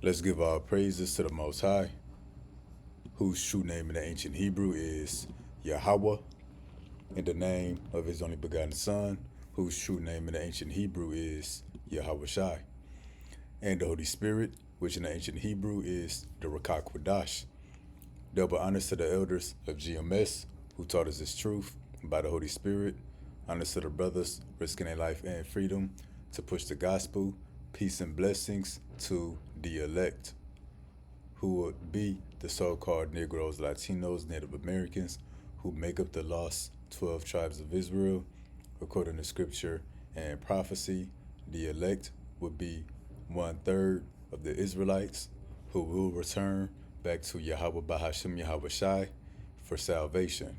Let's give our praises to the Most High, whose true name in the ancient Hebrew is Yahweh, in the name of his only begotten Son, whose true name in the ancient Hebrew is Yahweh Shai, and the Holy Spirit, which in the ancient Hebrew is the Rakak Kwadash. Double honors to the elders of GMS, who taught us this truth by the Holy Spirit. Honors to the brothers risking their life and freedom to push the gospel. Peace and blessings to the elect, who would be the so-called Negroes, Latinos, Native Americans, who make up the lost 12 tribes of Israel. According to scripture and prophecy, the elect would be 1/3 of the Israelites who will return back to Yahweh Bahashim Yahweh Shai for salvation,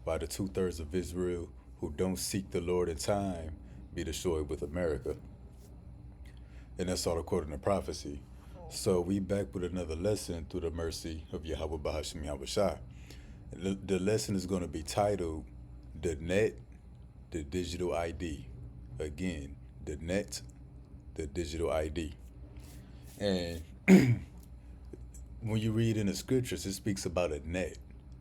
while the 2/3 of Israel who don't seek the Lord in time be destroyed with America. And that's all according to prophecy. So we back with another lesson through the mercy of Yahweh Bahashim Yahweh Shai. The lesson is going to be titled The Net, the Digital ID. Again, the net, the digital ID. And when you read in the scriptures, it speaks about a net,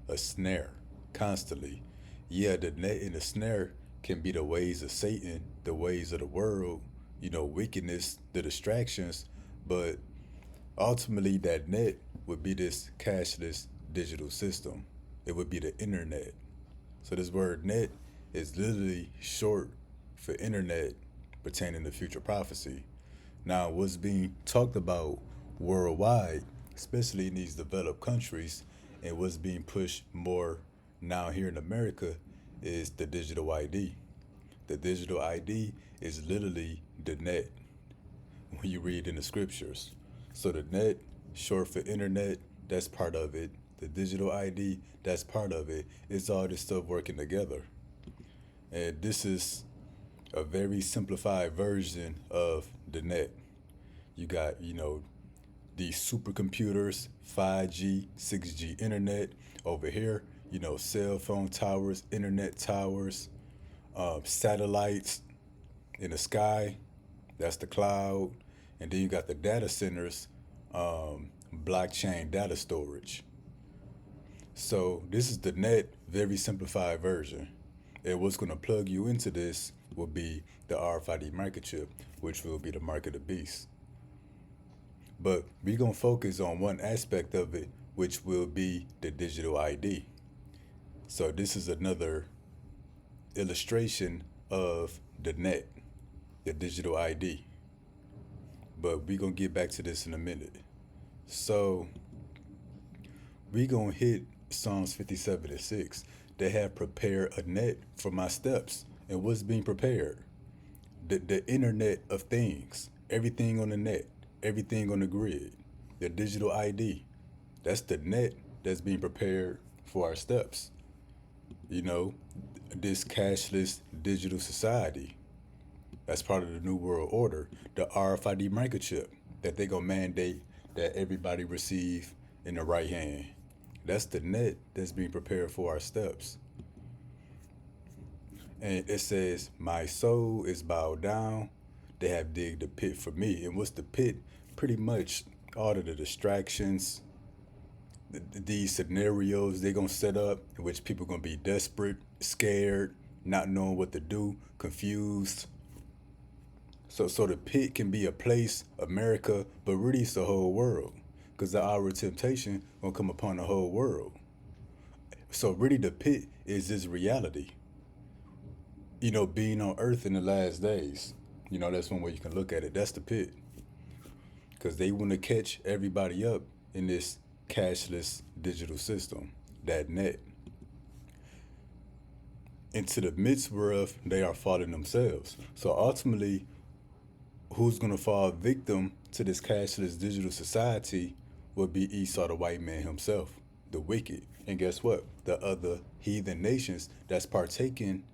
a snare, constantly. Yeah, the net and the snare can be the ways of Satan, the ways of the world, wickedness, the distractions, but ultimately that net would be this cashless digital system. It would be the internet. So this word net is literally short for internet pertaining to future prophecy. Now, what's being talked about worldwide, especially in these developed countries, and what's being pushed more now here in America is the digital ID. The digital ID is literally the net when you read in the scriptures. So the net, short for internet, that's part of it. The digital ID, that's part of it. It's all this stuff working together. And this is a very simplified version of the net. You got, these supercomputers, 5G, 6G internet over here, cell phone towers, internet towers, satellites in the sky, that's the cloud. And then you got the data centers, blockchain data storage. So this is the net, very simplified version. And what's going to plug you into this will be the RFID microchip, which will be the mark of the beast. But we're going to focus on one aspect of it, which will be the digital ID. So this is another illustration of the net, the digital ID. But we're going to get back to this in a minute. So we're going to hit Psalms 57:6. They have prepared a net for my steps. And what's being prepared? The internet of things, everything on the net, everything on the grid, the digital ID. That's the net that's being prepared for our steps. You know, this cashless digital society. That's part of the New World Order. The RFID microchip that they gonna mandate that everybody receive in the right hand. That's the net that's being prepared for our steps. And it says, "My soul is bowed down. They have digged a pit for me." And what's the pit? Pretty much all of the distractions, these scenarios they're gonna set up in which people gonna be desperate, scared, not knowing what to do, confused. So the pit can be a place, America, but really it's the whole world, because the hour of temptation gonna come upon the whole world. So really, the pit is this reality. Being on Earth in the last days. That's one way you can look at it. That's the pit, because they want to catch everybody up in this cashless digital system, that net, into the midst whereof they are falling themselves. So ultimately, who's going to fall victim to this cashless digital society would be Esau, the white man himself, the wicked. And guess what? The other heathen nations that's partaking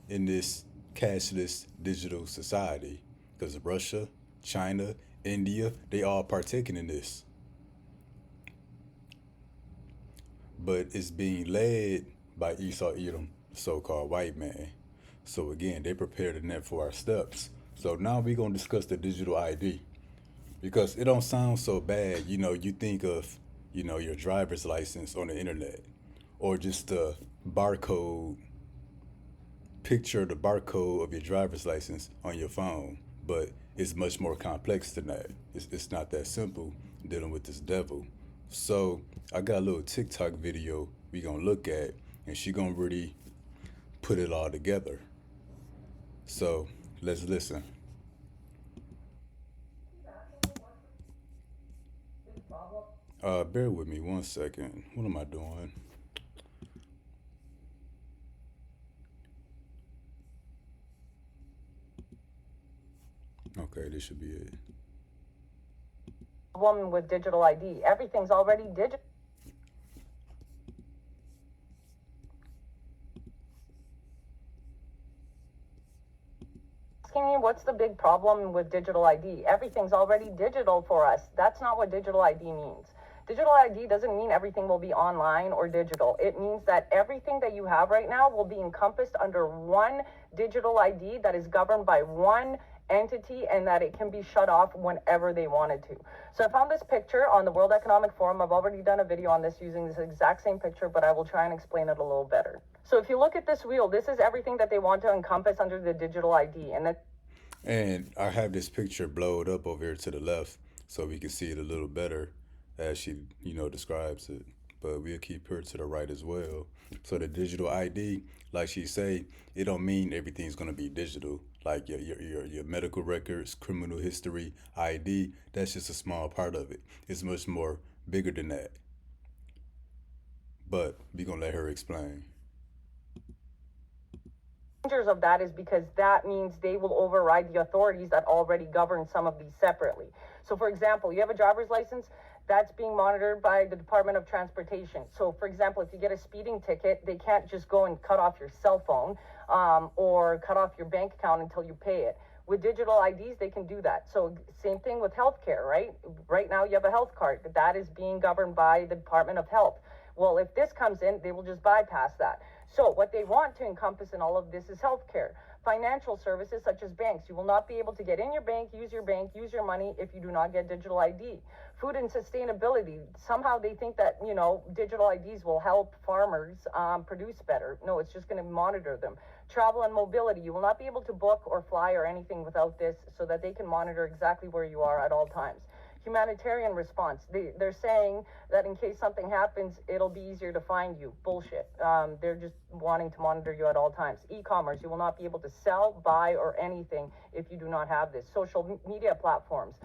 in this cashless digital society. Because Russia, China, India, they all partaking in this. But it's being led by Esau Edom, so-called white man. So again, they prepared the net for our steps. So now we're going to discuss the digital ID. because it don't sound so bad. You know, you think of, you know, your driver's license on the internet, or just the barcode picture, the barcode of your driver's license on your phone. But it's much more complex than that. It's not that simple dealing with this devil. So I got a little TikTok video we gonna look at, and she gonna really put it all together. So let's listen. Bear with me 1 second. What am I doing? Okay, this should be it. Woman with digital ID. Everything's already digital. Asking me what's the big problem with digital ID? Everything's already digital for us. That's not what digital ID means. Digital ID doesn't mean everything will be online or digital. It means that everything that you have right now will be encompassed under one digital ID that is governed by one entity, and that it can be shut off whenever they wanted to. So I found this picture on the World Economic Forum. I've already done a video on this using this exact same picture, but I will try and explain it a little better. So if you look at this wheel, this is everything that they want to encompass under the digital ID. And I have this picture blowed up over here to the left so we can see it a little better as she, you know, describes it. But we'll keep her to the right as well. So the digital ID, like she say, it don't mean everything's gonna be digital. Like your medical records, criminal history, ID, that's just a small part of it. It's much more bigger than that. But we gonna let her explain. Dangers of that is because that means they will override the authorities that already govern some of these separately. So for example, you have a driver's license that's being monitored by the Department of Transportation. So for example, if you get a speeding ticket, they can't just go and cut off your cell phone or cut off your bank account until you pay it. With digital IDs, they can do that. So same thing with healthcare, right? Right now you have a health card that is being governed by the Department of Health. Well, if this comes in, they will just bypass that. So what they want to encompass in all of this is healthcare. Financial services such as banks. You will not be able to get in your bank, use your money if you do not get digital ID. Food and sustainability. Somehow they think that, you know, digital IDs will help farmers produce better. No, it's just going to monitor them. Travel and mobility. You will not be able to book or fly or anything without this, so that they can monitor exactly where you are at all times. Humanitarian response. They're saying that in case something happens, it'll be easier to find you. Bullshit. They're just wanting to monitor you at all times. E-commerce. You will not be able to sell, buy, or anything if you do not have this. Social media platforms.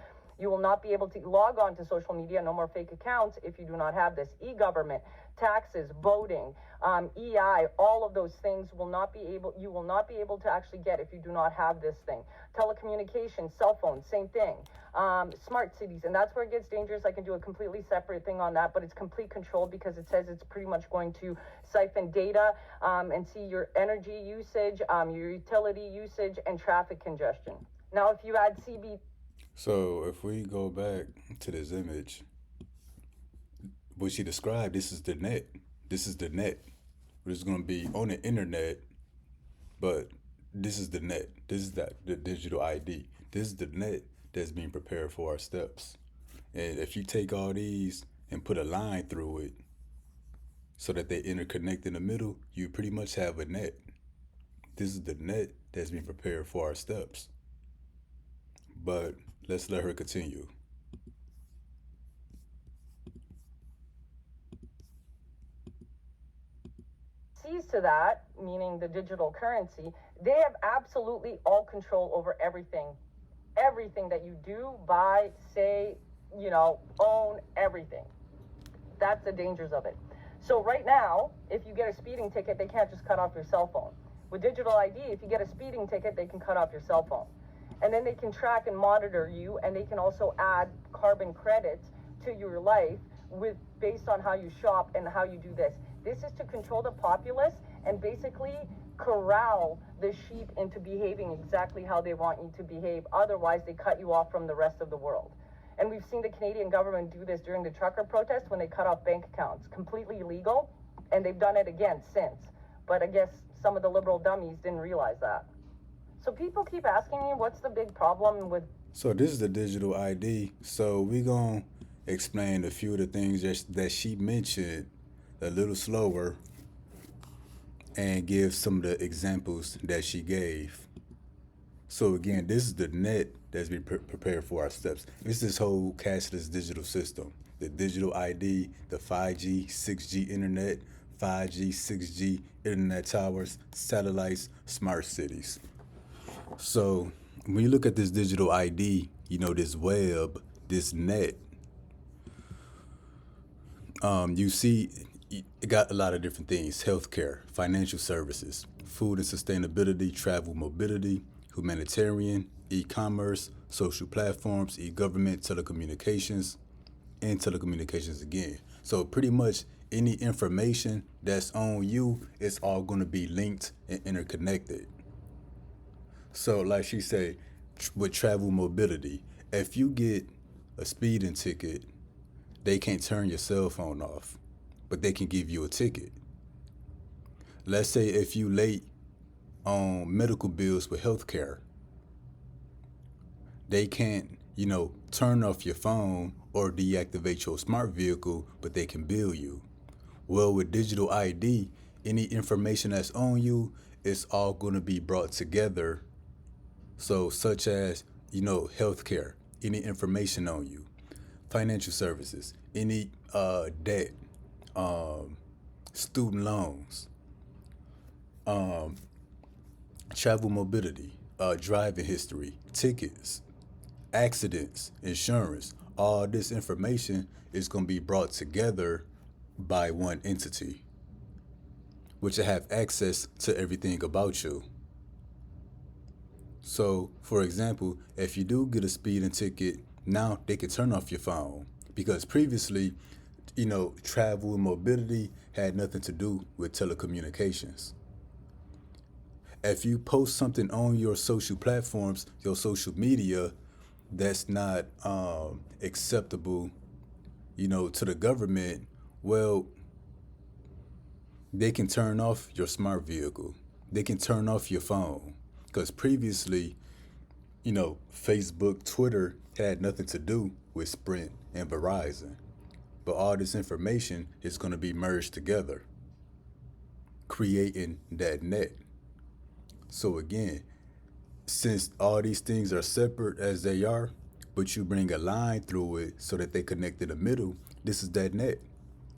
You will not be able to log on to social media, no more fake accounts, if you do not have this. E-government, taxes, voting, EI, all of those things you will not be able to actually get if you do not have this thing. Telecommunications, cell phones, same thing. Smart cities, and that's where it gets dangerous. I can do a completely separate thing on that, but it's complete control because it says it's pretty much going to siphon data and see your energy usage, your utility usage, and traffic congestion. Now, if you add CB. So if we go back to this image, what she described, this is the net. This is the net. It's going to be on the internet, but this is the net. This is the digital ID. This is the net that's being prepared for our steps. And if you take all these and put a line through it so that they interconnect in the middle, you pretty much have a net. This is the net that's being prepared for our steps. But let's let her continue. Sees to that, meaning the digital currency, they have absolutely all control over everything. Everything that you do, buy, say, you know, own, everything. That's the dangers of it. So right now, if you get a speeding ticket, they can't just cut off your cell phone. With digital ID, if you get a speeding ticket, they can cut off your cell phone. And then they can track and monitor you, and they can also add carbon credits to your life based on how you shop and how you do this. This is to control the populace and basically corral the sheep into behaving exactly how they want you to behave. Otherwise, they cut you off from the rest of the world. And we've seen the Canadian government do this during the trucker protest when they cut off bank accounts. Completely illegal, and they've done it again since. But I guess some of the liberal dummies didn't realize that. So people keep asking me, what's the big problem with So this is the digital ID. So we gonna explain a few of the things that she mentioned a little slower and give some of the examples that she gave. So again, this is the net that's been prepared for our steps. It's this whole cashless digital system, the digital ID, the 5G, 6G internet, 5G, 6G internet towers, satellites, smart cities. So when you look at this digital ID, this web, this net, you see it got a lot of different things: healthcare, financial services, food and sustainability, travel, mobility, humanitarian, e-commerce, social platforms, e-government, telecommunications, and telecommunications again. So pretty much any information that's on you, it's all going to be linked and interconnected. So like she said, with travel mobility, if you get a speeding ticket, they can't turn your cell phone off, but they can give you a ticket. Let's say if you late on medical bills with healthcare, they can't, turn off your phone or deactivate your smart vehicle, but they can bill you. Well, with digital ID, any information that's on you, it's all going to be brought together. So, such as, healthcare, any information on you, financial services, any debt, um, student loans, travel mobility, driving history, tickets, accidents, insurance. All this information is going to be brought together by one entity, which will have access to everything about you. So, for example, if you do get a speeding ticket, now they can turn off your phone because previously, travel and mobility had nothing to do with telecommunications. If you post something on your social platforms, your social media, that's not acceptable, to the government, well, they can turn off your smart vehicle. They can turn off your phone. Because previously, Facebook, Twitter had nothing to do with Sprint and Verizon. But all this information is going to be merged together, creating that net. So again, since all these things are separate as they are, but you bring a line through it so that they connect in the middle, this is that net.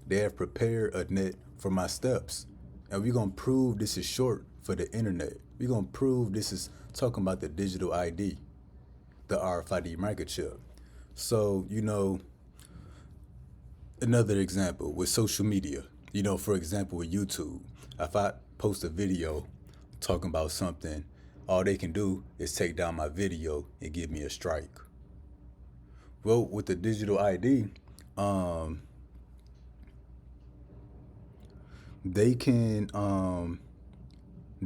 They have prepared a net for my steps. And we're going to prove this is short for the internet. We're going to prove this is talking about the digital ID, the RFID microchip. So, another example with social media, for example, with YouTube, if I post a video talking about something, all they can do is take down my video and give me a strike. Well, with the digital ID, they can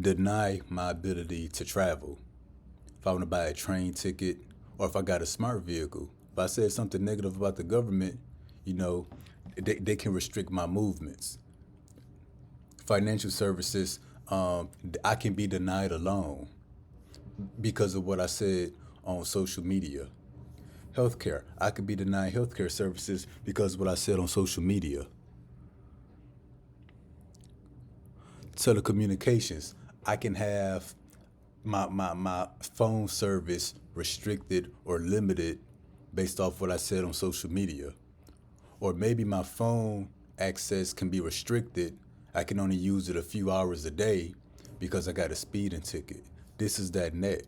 deny my ability to travel. If I want to buy a train ticket or if I got a smart vehicle, if I said something negative about the government, they can restrict my movements. Financial services, I can be denied a loan because of what I said on social media. Healthcare, I could be denied healthcare services because of what I said on social media. Telecommunications, I can have my phone service restricted or limited based off what I said on social media. Or maybe my phone access can be restricted. I can only use it a few hours a day because I got a speeding ticket. This is that net.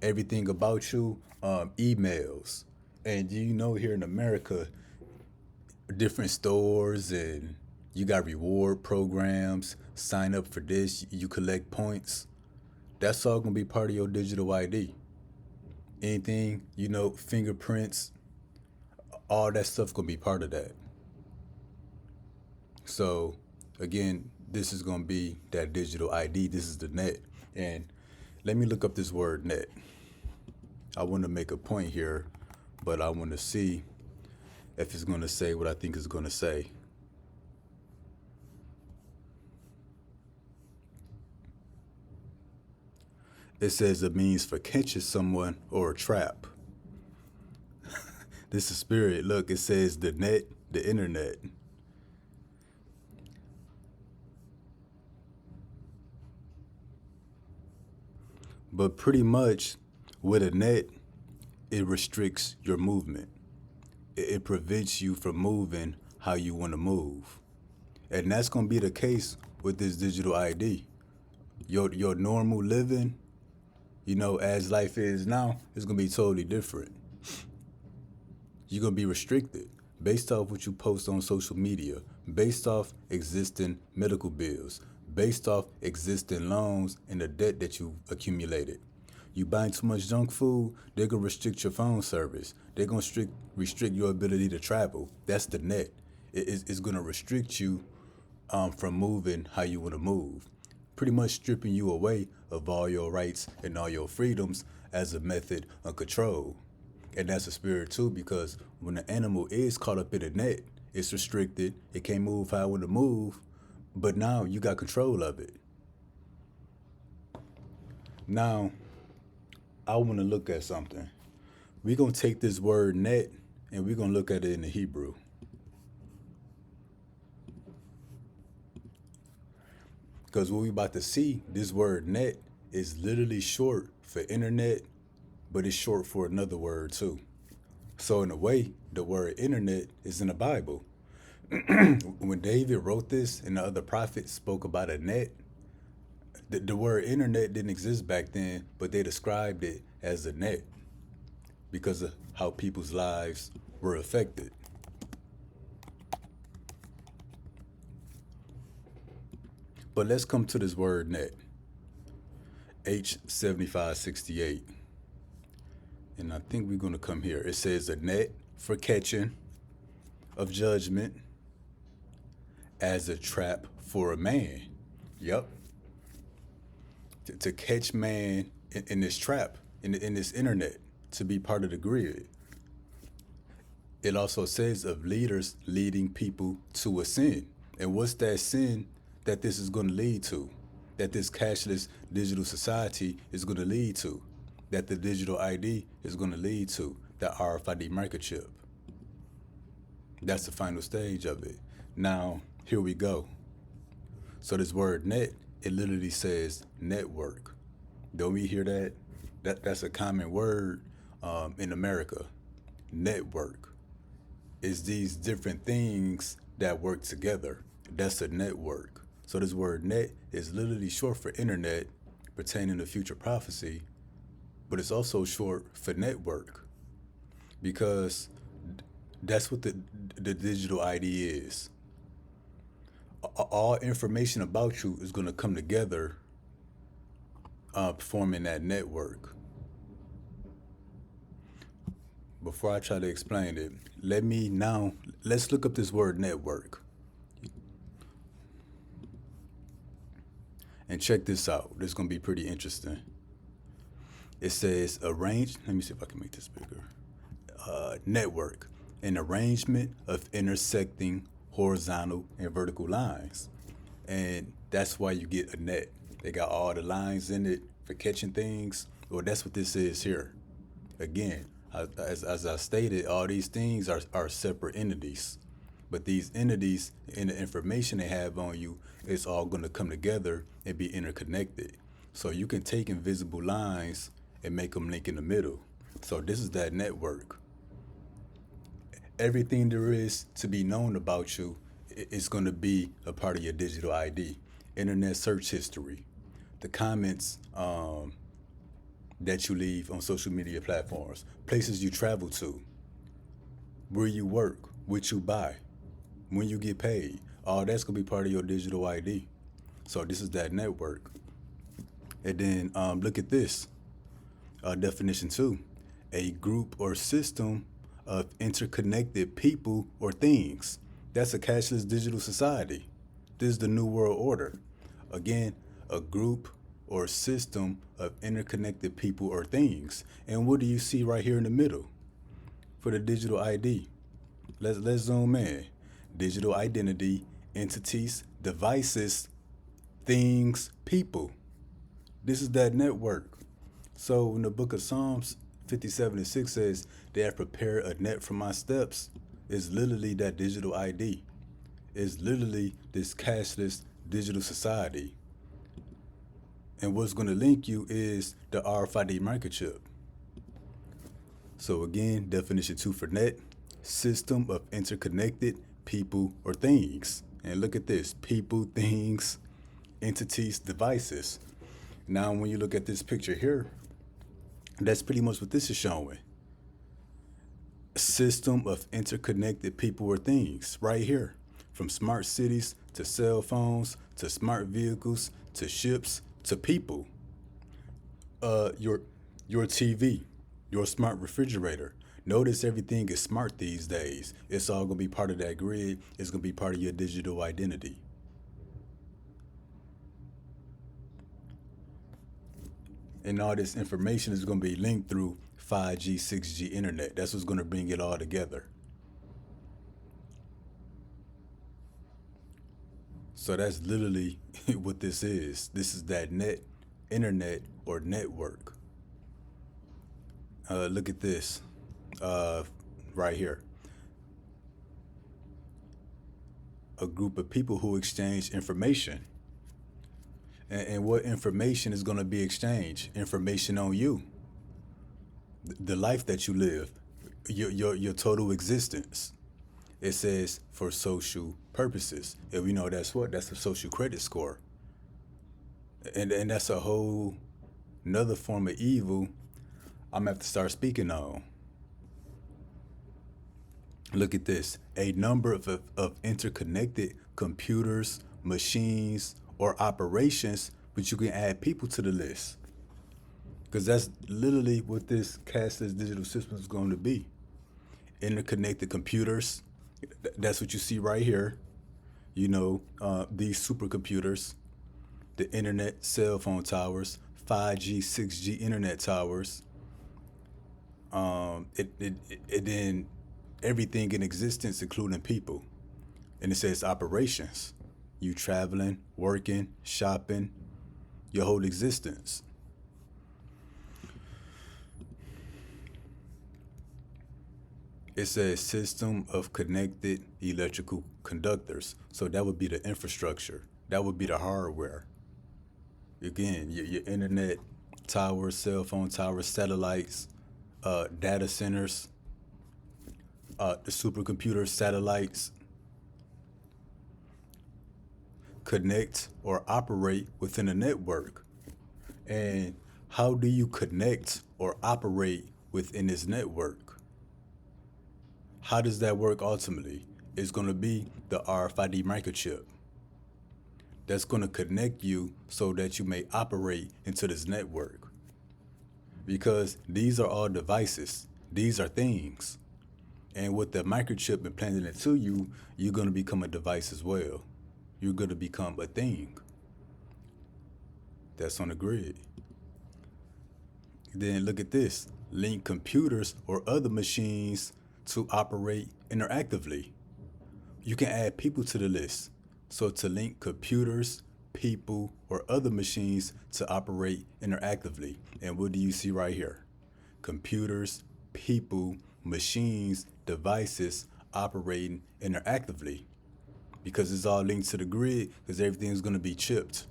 Everything about you, emails. And here in America, different stores and you got reward programs, sign up for this, you collect points. That's all gonna be part of your digital ID. Anything, fingerprints, all that stuff gonna be part of that. So again, this is gonna be that digital ID. This is the net. And let me look up this word net. I want to make a point here, but I want to see if it's gonna say what I think it's gonna say. it says a means for catching someone or a trap. This is spirit. Look, it says the net, the internet. But pretty much with a net, it restricts your movement. It prevents you from moving how you want to move. And that's going to be the case with this digital ID. Your normal living, as life is now, is going to be totally different. You're going to be restricted based off what you post on social media, based off existing medical bills, based off existing loans and the debt that you've accumulated. You buying too much junk food, they're going to restrict your phone service. They're going to restrict your ability to travel. That's the net. It's going to restrict you from moving how you want to move. Pretty much stripping you away of all your rights and all your freedoms as a method of control. And that's a spirit too, because when the animal is caught up in a net, it's restricted. It can't move how it want to move, but now you got control of it. Now, I want to look at something. We're going to take this word net and we're going to look at it in the Hebrew. Because what we about to see, this word net is literally short for internet, but it's short for another word too. So in a way, the word internet is in the Bible. When David wrote this and the other prophets spoke about a net, the word internet didn't exist back then, but they described it as a net because of how people's lives were affected. But let's come to this word net. H7568. And I think we're going to come here. It says a net for catching of judgment as a trap for a man. Yep. To catch man in this trap, in this internet, to be part of the grid. It also says of leaders leading people to a sin. And what's that sin that this is going to lead to? That this cashless digital society is going to lead to? That the digital ID is going to lead to? The RFID microchip. That's the final stage of it. Now, here we go. So this word net, it literally says network. Don't we hear that? That's a common word in America. Network. It's these different things that work together. That's a network. So this word net is literally short for internet, pertaining to future prophecy, but it's also short for network, because that's what the digital ID is. All information about you is going to come together, forming that network. Before I try to explain it, let's look up this word network. And check this out. This is going to be pretty interesting. It says arrange. Let me see if I can make this bigger. Network, an arrangement of intersecting horizontal and vertical lines. And that's why you get a net. They got all the lines in it for catching things. Well, that's what this is here. Again, as I stated, all these things are separate entities. But these entities and the information they have on you, it's all going to come together and be interconnected. So you can take invisible lines and make them link in the middle. So this is that network. Everything there is to be known about you is going to be a part of your digital ID. Internet search history, the comments that you leave on social media platforms, places you travel to, where you work, what you buy, when you get paid. All that's going to be part of your digital ID. So this is that network. And then look at this. Definition 2. A group or system of interconnected people or things. That's a cashless digital society. This is the New World Order. Again, a group or system of interconnected people or things. And what do you see right here in the middle for the digital ID? Let's zoom in. Digital identity, entities, devices, things, people. This is that network. So in the book of Psalms 57:6 says, they have prepared a net for my steps. It's literally that digital ID. It's literally this cashless digital society. And what's going to link you is the RFID microchip. So again, definition 2 for net, system of interconnected people or things. And look at this, people, things, entities, devices. Now, when you look at this picture here, that's pretty much what this is showing. System of interconnected people or things right here. From smart cities to cell phones to smart vehicles to ships to people. Your TV, your smart refrigerator. Notice everything is smart these days. It's all gonna be part of that grid. It's gonna be part of your digital identity. And all this information is gonna be linked through 5G, 6G internet. That's what's gonna bring it all together. So that's literally what this is. This is that net, internet, or network. Look at this right here. A group of people who exchange information. And what information is going to be exchanged? Information on you, the life that you live, your total existence. It says for social purposes. And we know that's what? That's the social credit score. And that's a whole another form of evil I'm gonna have to start speaking on. Look at this. A number of interconnected computers, machines, or operations, but you can add people to the list. Because that's literally what this cashless digital system is going to be. Interconnected computers. That's what you see right here. You know, these supercomputers, the internet, cell phone towers, 5G, 6G internet towers. It then everything in existence, including people. And it says operations. You traveling, working, shopping, your whole existence. It says system of connected electrical conductors. So that would be the infrastructure. That would be the hardware. Again, your internet towers, cell phone towers, satellites, data centers, the supercomputers, satellites, connect or operate within a network. And how do you connect or operate within this network? How does that work ultimately? It's going to be the RFID microchip that's going to connect you so that you may operate into this network. Because these are all devices. These are things. And with the microchip implanted into you, you're going to become a device as well. You're going to become a thing that's on the grid. Then look at this. Link computers or other machines to operate interactively. You can add people to the list. So to link computers, people, or other machines to operate interactively. And what do you see right here? Computers, people, machines, devices operating interactively. Because it's all linked to the grid, because everything's going to be chipped.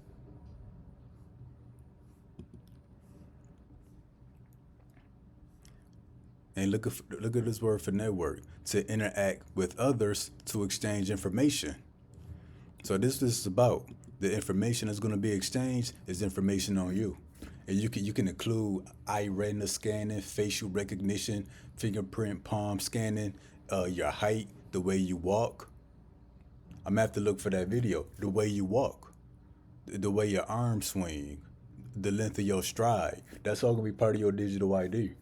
And look at this word for network. To interact with others to exchange information. So this is about the information that's going to be exchanged is information on you. And you can include eye retina scanning, facial recognition, fingerprint, palm scanning, your height, the way you walk. I'm gonna have to look for that video. The way you walk, the way your arms swing, the length of your stride. That's all gonna be part of your digital ID.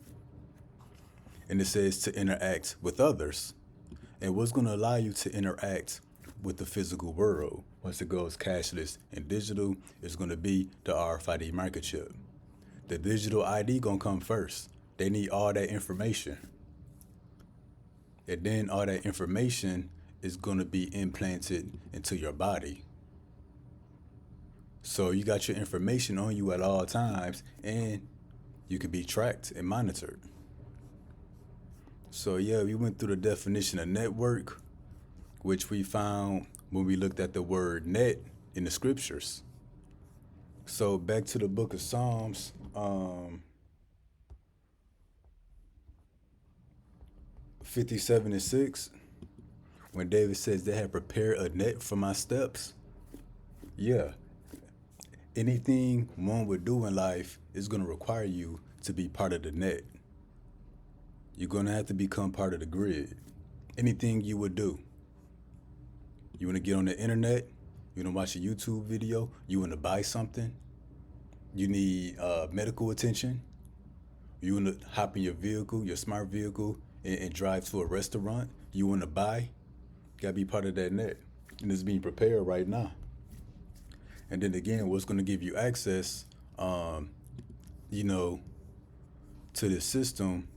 And it says to interact with others. And what's gonna allow you to interact with the physical world once it goes cashless and digital is gonna be the RFID microchip. The digital ID gonna come first. They need all that information. And then all that information is going to be implanted into your body. So you got your information on you at all times, and you could be tracked and monitored. So yeah, we went through the definition of network, which we found when we looked at the word net in the scriptures. So back to the book of Psalms, 57:6, when David says they have prepared a net for my steps. Yeah, anything one would do in life is going to require you to be part of the net. You're going to have to become part of the grid. Anything you would do. You want to get on the internet, you want to watch a YouTube video, you want to buy something, you need medical attention, you want to hop in your vehicle, your smart vehicle, and drive to a restaurant, you want to buy, got to be part of that net. And it's being prepared right now. And then again, what's going to give you access, you know, to the system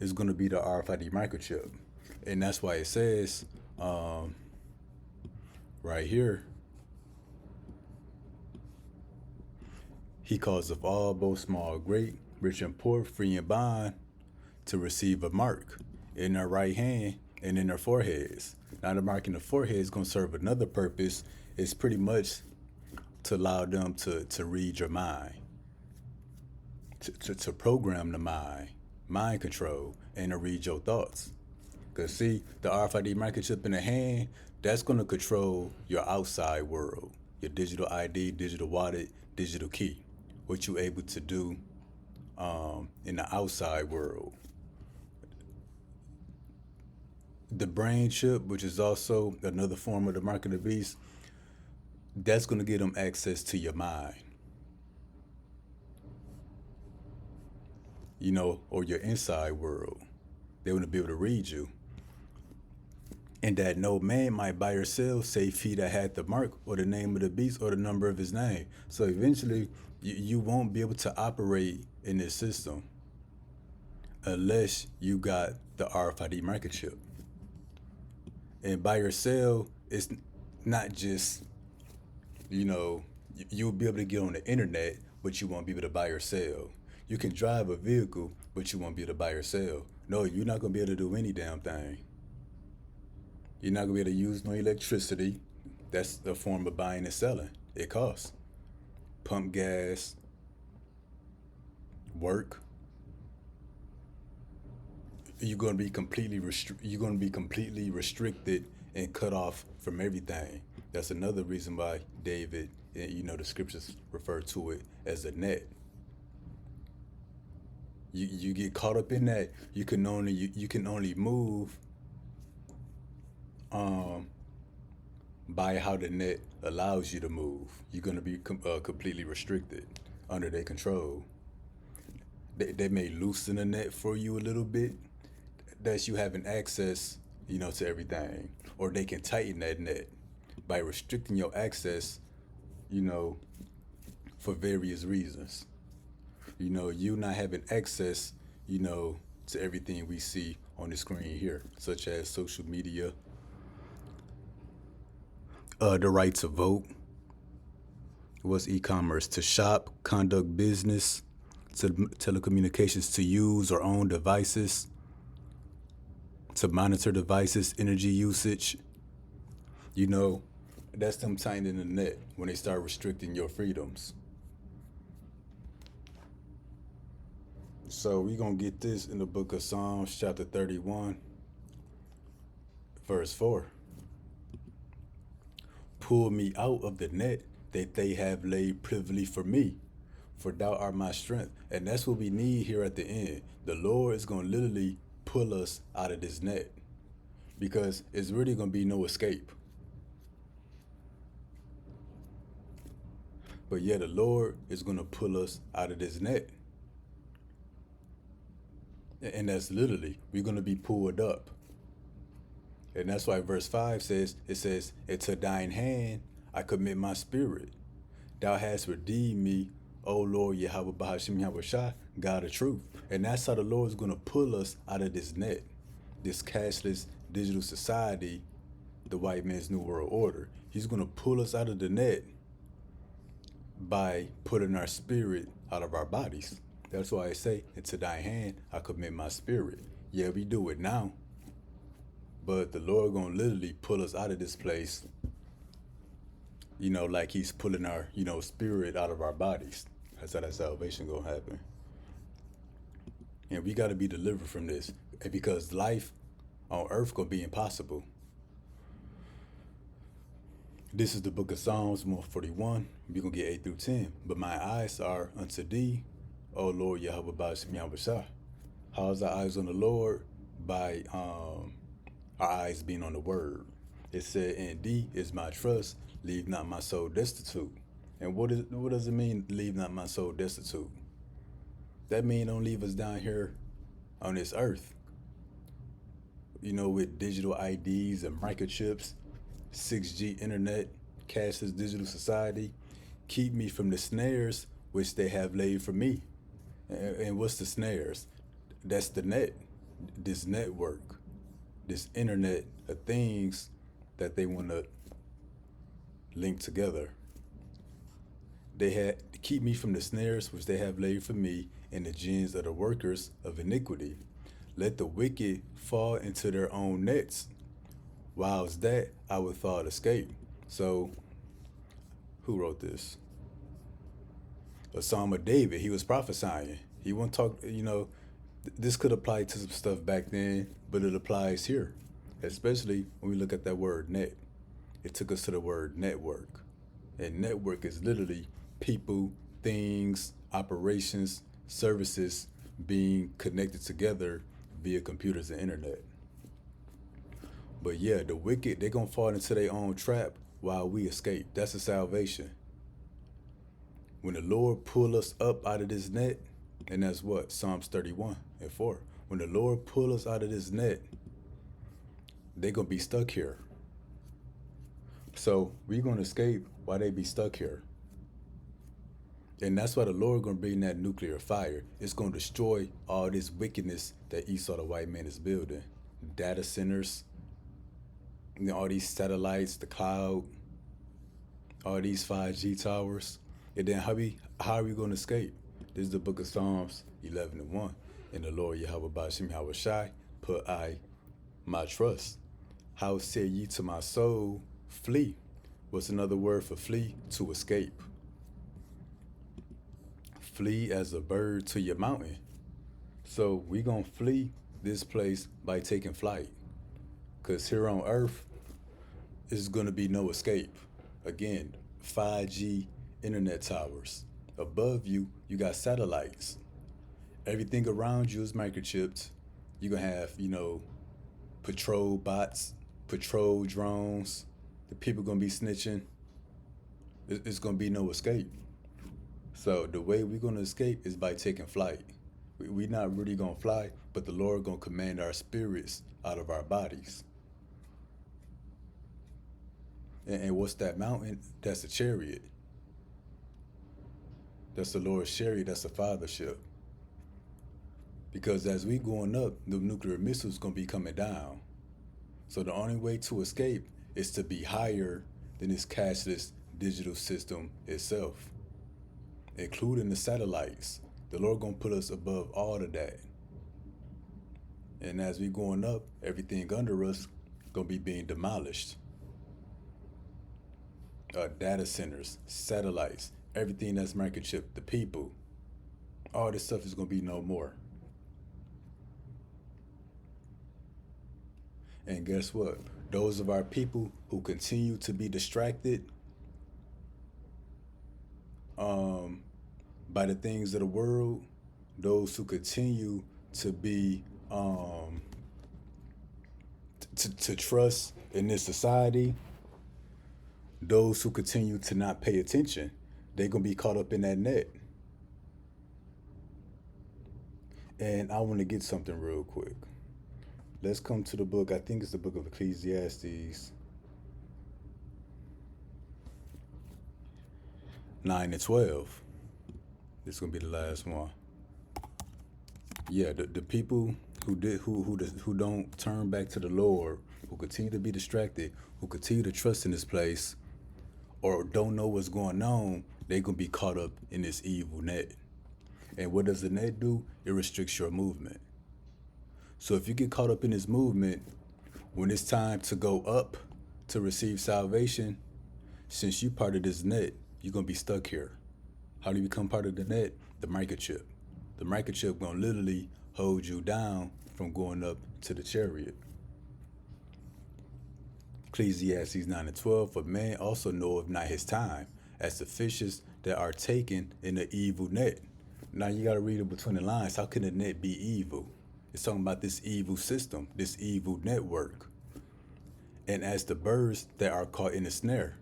is going to be the RFID microchip. And that's why it says right here, he calls of all, both small, great, rich and poor, free and bond, to receive a mark in their right hand and in their foreheads. Now the mark in the forehead is going to serve another purpose. It's pretty much to allow them to read your mind, to program the mind control, and to read your thoughts. Because see, the RFID microchip in the hand, that's going to control your outside world, your digital ID, digital wallet, digital key, what you're able to do in the outside world. The brain chip, which is also another form of the mark of the beast, that's going to give them access to your mind, you know, or your inside world. They want to be able to read you. And that no man might buy or sell, save he that had the mark, or the name of the beast, or the number of his name. So eventually, you won't be able to operate in this system unless you got the RFID microchip. And buy or sell is not just, you know, you'll be able to get on the internet, but you won't be able to buy or sell. You can drive a vehicle, but you won't be able to buy or sell. No, you're not going to be able to do any damn thing. You're not going to be able to use no electricity. That's a form of buying and selling. It costs. Pump gas, work. You're going to be completely restricted and cut off from everything. That's another reason why David, you know, the scriptures refer to it as a net. You get caught up in that. You can only move by how the net allows you to move. You're going to be completely restricted under their control. They may loosen the net for you a little bit, that you having access, you know, to everything. Or they can tighten that net by restricting your access, you know, for various reasons. You know, you not having access, you know, to everything we see on the screen here, such as social media, the right to vote, what's e-commerce, to shop, conduct business, to telecommunications, to use or own devices, to monitor devices, energy usage. You know, that's them tightening the net when they start restricting your freedoms. So we're going to get this in the book of Psalms, chapter 31, verse 4. Pull me out of the net that they have laid privily for me, for thou art my strength. And that's what we need here at the end. The Lord is going to literally pull us out of this net, because it's really going to be no escape. But yeah, the Lord is going to pull us out of this net. And that's literally, we're going to be pulled up. And that's why verse 5 says, it says, into thine hand I commit my spirit. Thou hast redeemed me, O Lord Yahweh Bahashim Yahweh Shah, God of truth. And that's how the Lord is going to pull us out of this net, this cashless digital society, the white man's new world order. He's going to pull us out of the net by putting our spirit out of our bodies. That's why I say, into thy hand I commit my spirit. Yeah, we do it now, but the Lord gonna literally pull us out of this place, like he's pulling our, spirit out of our bodies. That's how that salvation gonna happen. And we gotta be delivered from this. And because life on earth gonna be impossible. This is the book of Psalms 141. We're going to get 8 through 10. But my eyes are unto thee, O Lord Yahweh Bashim Yahweh. How's our eyes on the Lord? By our eyes being on the word. It said, in thee is my trust, leave not my soul destitute. And what does it mean, leave not my soul destitute? That means don't leave us down here on this earth, with digital IDs and microchips, 6G internet, cashless digital society. Keep me from the snares which they have laid for me. And what's the snares? That's the net, this network, this internet of things that they want to link together. They had keep me from the snares which they have laid for me, and the gins of the workers of iniquity. Let the wicked fall into their own nets. Whilst that I would thought escape. So, who wrote this? A Psalm of David. He was prophesying. He won't talk, this could apply to some stuff back then, but it applies here, especially when we look at that word net. It took us to the word network. And network is literally people, things, operations, services being connected together via computers and internet. But yeah, the wicked, they're going to fall into their own trap while we escape. That's the salvation. When the Lord pull us up out of this net, and that's what? Psalms 31:4. When the Lord pull us out of this net, they're going to be stuck here. So we're going to escape while they be stuck here. And that's why the Lord going to bring that nuclear fire. It's going to destroy all this wickedness that Esau the white man is building. Data centers, all these satellites, the cloud, all these 5G towers. And then how are we going to escape? This is the book of Psalms 11:1. In the Lord Yahweh Bashim Yahweh Shai put I my trust. How say ye to my soul, flee? What's another word for flee? To escape. Flee as a bird to your mountain. So we going to flee this place by taking flight. Because here on earth, is going to be no escape. Again, 5G internet towers. Above you, you got satellites. Everything around you is microchipped. You're going to have, patrol bots, patrol drones. The people going to be snitching. It's going to be no escape. So the way we're going to escape is by taking flight. We're not really going to fly, but the Lord going to command our spirits out of our bodies. And what's that mountain? That's a chariot. That's the Lord's chariot. That's the fathership. Because as we going up, the nuclear missiles going to be coming down. So the only way to escape is to be higher than this cashless digital system itself, including the satellites. The Lord going to put us above all of that. And as we going up, everything under us going to be being demolished. Data centers, satellites, everything that's microchip, the people, all this stuff is going to be no more. And guess what? Those of our people who continue to be distracted by the things of the world, those who continue to be to trust in this society, those who continue to not pay attention, they're going to be caught up in that net. And I want to get something real quick. Let's come to the book. I think it's the book of Ecclesiastes 9 and 12. This is going to be the last one. Yeah, the people who don't turn back to the Lord, who continue to be distracted, who continue to trust in this place, or don't know what's going on, they're going to be caught up in this evil net. And what does the net do? It restricts your movement. So if you get caught up in this movement, when it's time to go up to receive salvation, since you part of this net, you're gonna be stuck here. How do you become part of the net? The microchip. The microchip gonna literally hold you down from going up to the chariot. Ecclesiastes 9:12, for man also knoweth not his time, as the fishes that are taken in the evil net. Now you gotta read it between the lines. How can the net be evil? It's talking about this evil system, this evil network. And as the birds that are caught in the snare,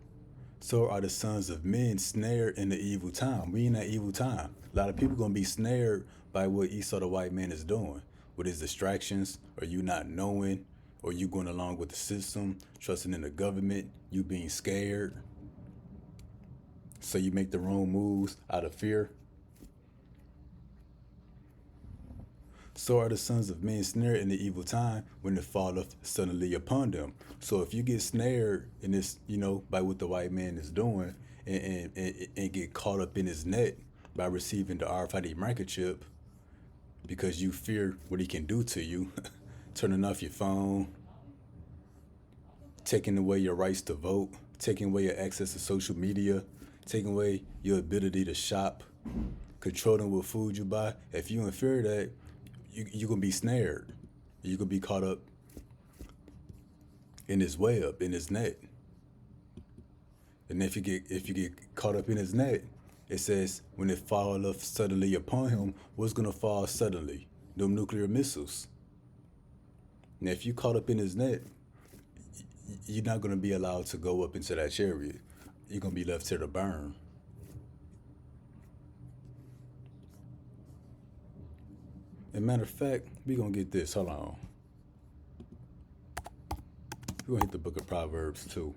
so are the sons of men snared in the evil time. We in that evil time. A lot of people gonna be snared by what Esau the white man is doing, with his distractions, or you not knowing, or you going along with the system, trusting in the government, you being scared. So you make the wrong moves out of fear. So are the sons of men snared in the evil time when it falleth suddenly upon them. So if you get snared in this, by what the white man is doing and get caught up in his net by receiving the RFID microchip because you fear what he can do to you, turning off your phone, taking away your rights to vote, taking away your access to social media, taking away your ability to shop, controlling what food you buy. If you in fear of that, you're going to be snared. You're going to be caught up in his web, in his net. And if you get caught up in his net, it says, when it falleth suddenly upon him, what's going to fall suddenly? Them nuclear missiles. Now, if you caught up in his net, you're not going to be allowed to go up into that chariot. You're going to be left here to burn. As a matter of fact, we're going to get this. Hold on. We're going to hit the book of Proverbs too.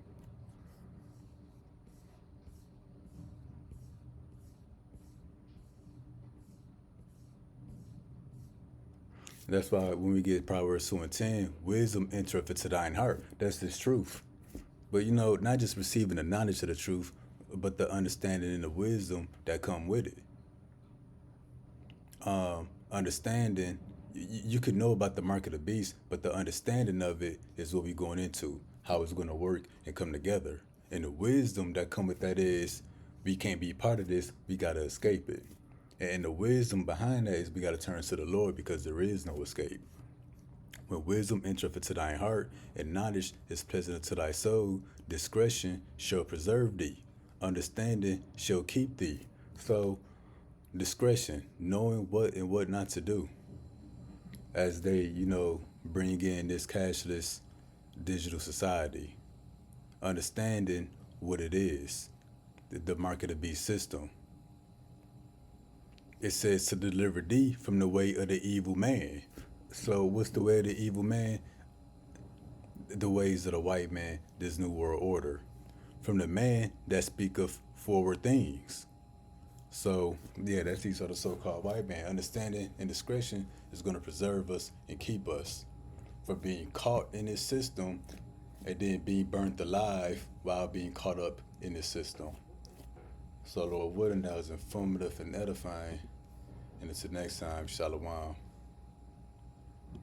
That's why when we get Proverbs 2:10, wisdom entereth into thine heart. That's this truth. But not just receiving the knowledge of the truth, but the understanding and the wisdom that come with it. Understanding, you could know about the mark of the beast, but the understanding of it is what we're going into, how it's going to work and come together. And the wisdom that come with that is, we can't be part of this, we got to escape it. And the wisdom behind that is we got to turn to the Lord, because there is no escape. When wisdom entereth into thine heart, and knowledge is pleasant unto thy soul, discretion shall preserve thee, understanding shall keep thee. So, discretion, knowing what and what not to do, as they, bring in this cashless digital society. Understanding what it is, the mark of the beast system. It says to deliver thee from the way of the evil man. So what's the way of the evil man? The ways of the white man, this new world order. From the man that speaketh forward things. So, yeah, that's these are the so-called white man. Understanding and discretion is going to preserve us and keep us from being caught in this system and then being burnt alive while being caught up in this system. So, Lord Wooden, that was informative and edifying. And until next time, Shalom.